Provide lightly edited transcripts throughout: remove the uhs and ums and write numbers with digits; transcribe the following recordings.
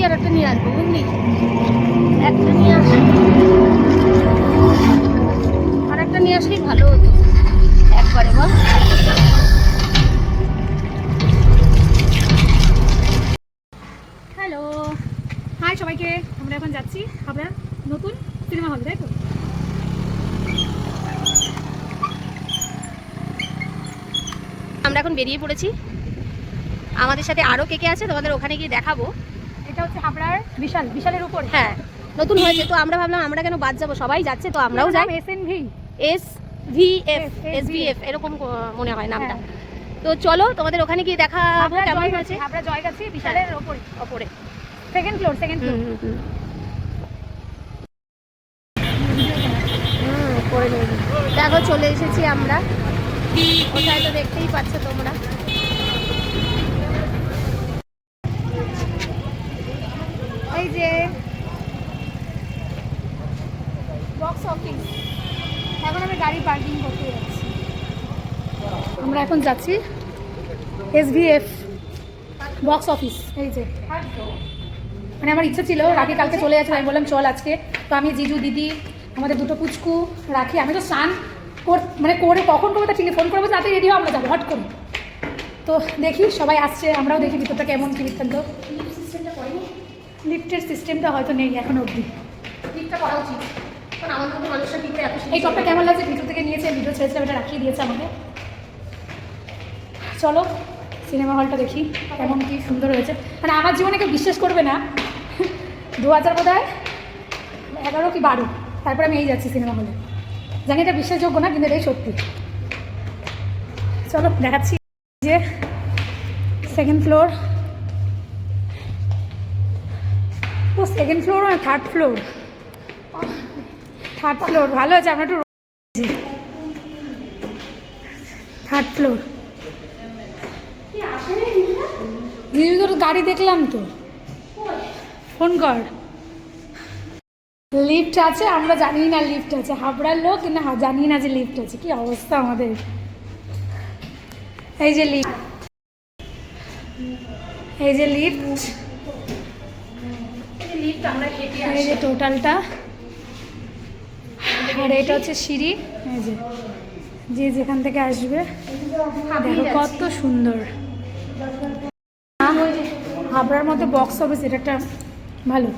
আর একটা নিয়ে আসবো, বুঝলি? একটা নিয়ে আসি, আর একটা নিয়ে আসলেই ভালো হতো একবারে, বল? হ্যালো, হাই সবাইকে। আমরা এখন যাচ্ছি হাবড়া নতুন সিনেমা হল, তাই তো? আমরা এখন বেরিয়ে পড়েছি। আমাদের সাথে আরও কে কে আছে তোমাদের ওখানে গিয়ে দেখাবো। এটা হচ্ছে হাবড়ার বিশালের উপর। হ্যাঁ, নতুন হয়েছে তো আমরা ভাবলাম আমরা কেন বাদ যাবো, সবাই যাচ্ছে তো আমরাও যাই। SVF এরকম মনে হয় নামটা। তো চলো তোমাদের ওখানে গিয়ে দেখাবো কেমন হয়েছে। হাবড়া জয়গাছি বিশালের উপরে সেকেন্ড ফ্লোর। দেখো চলে এসেছি আমরা, কোথায় তো দেখতেই পাচ্ছ তোমরা। এই যে বক্স অফিস, এখন আমি গাড়ি পার্কিং করতে যাচ্ছি। আমরা এখন যাচ্ছি SVF বক্স অফিস। এই যে মানে আমার ইচ্ছা ছিল রাখি কালকে চলে যাচ্ছে, আমি বললাম চল আজকে। তো আমি জিজু দিদি আমাদের দুটো পুচকু রাখি, আমি তো স্নান করে কখন করবো তা ঠিক ফোন করবো তাতে রেডি হও আমরা যাবো হট করে। তো দেখি সবাই আসছে, আমরাও দেখি ভিতরটা কেমন কি বৃত্তান্ত। লিফটের সিস্টেমটা হয়তো নেই এখন অবধি, লিফটটা করা উচিত, কারণ আমার মতো মানুষের কি করে এত। এই টপটা কেমন লাগছে ভিতর থেকে নিয়েছে, ভিডিও ছেড়েছিলাম, এটা রাখিয়ে দিয়েছে আমাকে। চলো সিনেমা হলটা দেখি কেমন কি সুন্দর হয়েছে। মানে আমার জীবনে কেউ বিশ্বাস করবে না, 2000 বোধহয় 11 কি 12 তারপরে আমি এই যাচ্ছি সিনেমা হলে। জানি এটা বিশ্বাসযোগ্য না, কিন্তু এটাই সত্যি। চলো দেখাচ্ছি যে সেকেন্ড ফ্লোর, ও সেকেন্ড ফ্লোর না থার্ড ফ্লোর ভালো আছে। আমরা একটু থার্ড ফ্লোর তোর গাড়ি দেখলাম তো, ফোন কর। লিফট আছে, আমরা জানি না লিফট আছে, হাবড়ার লোক কিন্তু জানি না যে লিফট আছে। কি অবস্থা আমাদের। এই যে লিফট, এই যে টোটালটা, আর এটা হচ্ছে সিঁড়ি। এই যে যেখান থেকে আসবে দেখো কত সুন্দর। হাবড়ার মধ্যে বক্স অফিস এটা একটা ভালো।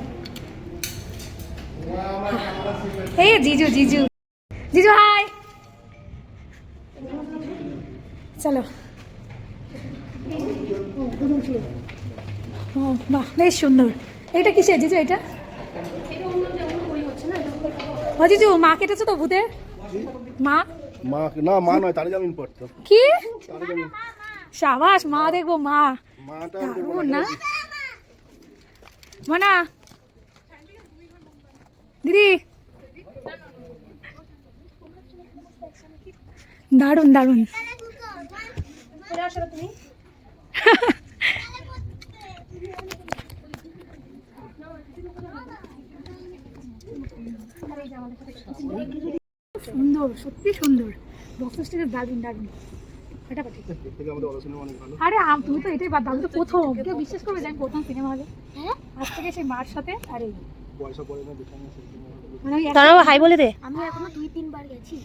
এই জিজু হাই, চলো। ও বাহ বেশ সুন্দর। এটা কিসের জিজু? এটা ও জিজু মা কেটেছো তো ভূতে? মা না, মা নয়, তারে জামিন পড়তো। কি সাবাস, মা দেখবো। মা দারুণ না মানা দিদি, দারুণ সুন্দর, সত্যি সুন্দর। বক্সটা দারুণ। আরে তুমি তো এটাই বাদ দাও, তো প্রথম কেউ বিশ্বাস করবে যে আমি প্রথম সিনেমা হলে আজ থেকে সেই মার সাথে। আরে তারাও হাই বলে দে। আমি এখনো 2-3 বার গেছি।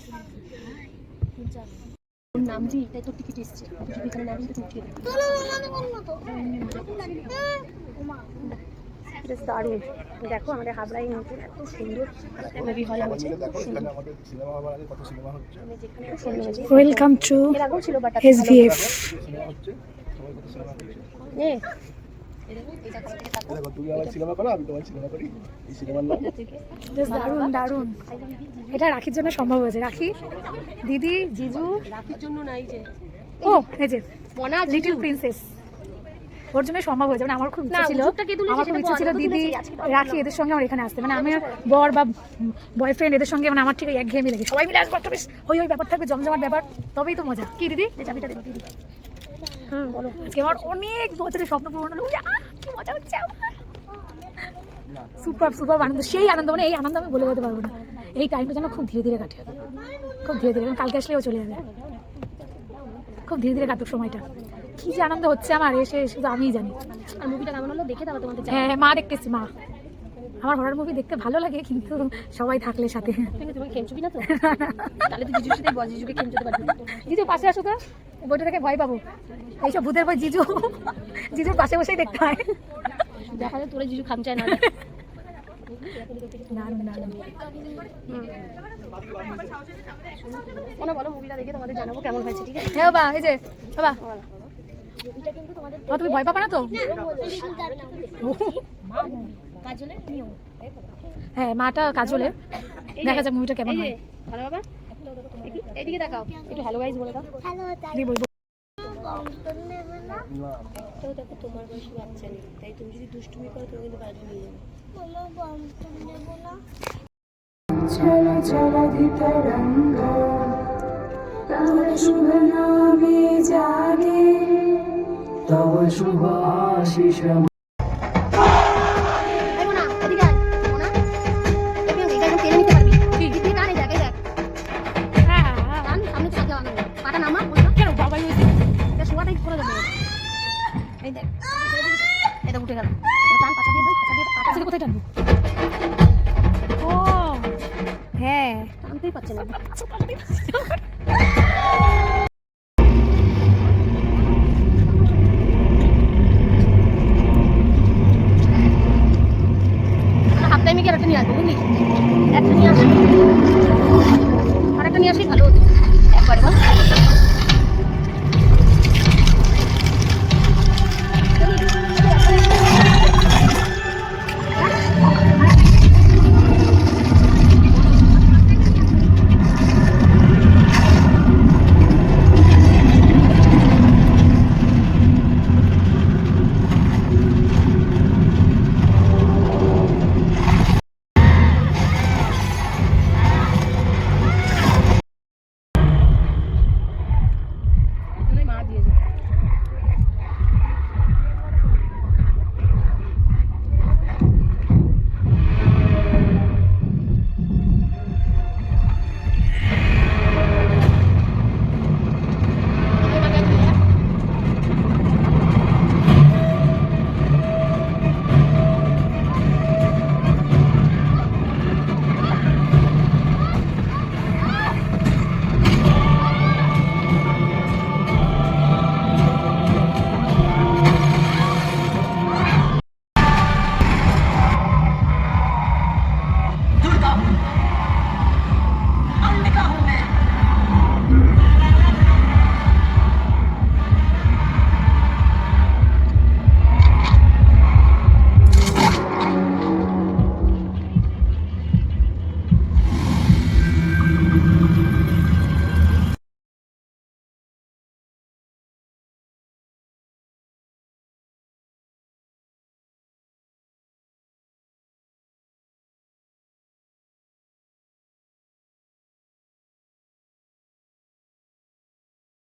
নাম জি তাই তো টিকিট এসেছে, যদি এখানে নাম দিতে উঠিয়ে দেবে। দারুণ। দেখো আমাদের হাবড়ায় নতুন এত সুন্দর মুভি হল হচ্ছে। Welcome to SVF। দারুণ। এটা রাখির জন্য সম্ভব হয়েছে। রাখি দিদি জিজু, রাখির জন্য নাই যে ও এই যে লিটল প্রিন্সেস, ওর জন্য সম্ভব হয়েছে। মানে আমার খুব ইচ্ছা ছিল দিদি রাখি এদের সঙ্গে আমার এখানে আসতে। মানে আমি বর বা বয়ফ্রেন্ড এদের সঙ্গে মানে আমার ঠিক একঘেয়েমি লাগে, সবাই মিলে আসবো, একটা বেশ ওই ব্যাপার থাকবে, জমজমাট ব্যাপার, তবেই তো মজা। কি দিদি চাবিটা দেবো দিদি? বলো। আজকে আমার অনেক বছরের স্বপ্ন পূরণ হলো, কি মজা হচ্ছে আমার। সুপার আনন্দ, সেই আনন্দ, মানে এই আনন্দ আমি বলে বলতে পারবো না। এই টাইমটা যেন খুব ধীরে ধীরে কাটে, খুব ধীরে ধীরে, কালকে আসলেও চলে যাবে। খুব ধীরে ধীরে কাটুক সময়টা। কি যে আনন্দ হচ্ছে আমার, এসে শুধু আমিই জানি। আর মুভিটা কেমন হলো দেখে তারপর তোমাদের হ্যাঁ মা দেখতেছি, মা আমার হরর মুভি দেখতে ভালো লাগে, কিন্তু সবাই থাকলে সাথে। তুমি খেমছবি না তো? তাহলে তো জিজুর সাথে বল, জিজুকে খেমচতে পারবি। জিজু পাশে আসো তো, বইটা দেখে ভয় পাবো। এইসব ভূতের বই জিজু জিজুর পাশে বসেই দেখতে হয়। দেখা যায় তোরা জিজু খামচায় না। না না না, ওনা বলো মুভিটা দেখে তোমাদের জানাবো কেমন হয়েছে, ঠিক আছে? হ্যাঁ বাবা, এই যে বাবা তুমি ভয় পাবা না তো? হ্যাঁ মাটা কাজলে, দেখা যাক মুভিটা কেমন হয়। ভালো বাবা, এইদিকে দেখাও একটু, হ্যালো গাইস বলে দাও। দিয়ে বলবো। তো দেখো তোমার বয়সী বাচ্চা নেই, তাই তুমি যদি দুষ্টুমি করো তুমি কিন্তু বাড়ি নিয়ে যাবে। चला चला धितरंग तव शुभ नामे जागे तव शुभ आशीष কোথায় টানবো? ও হ্যাঁ, টানতেই পারছে না। হাফ টাইমে কি আরেকটা নিয়ে আসবো, বুঝলি? একটা নিয়ে আসবো, আরেকটা নিয়ে আসলেই ভালো হতো একবারে, বল।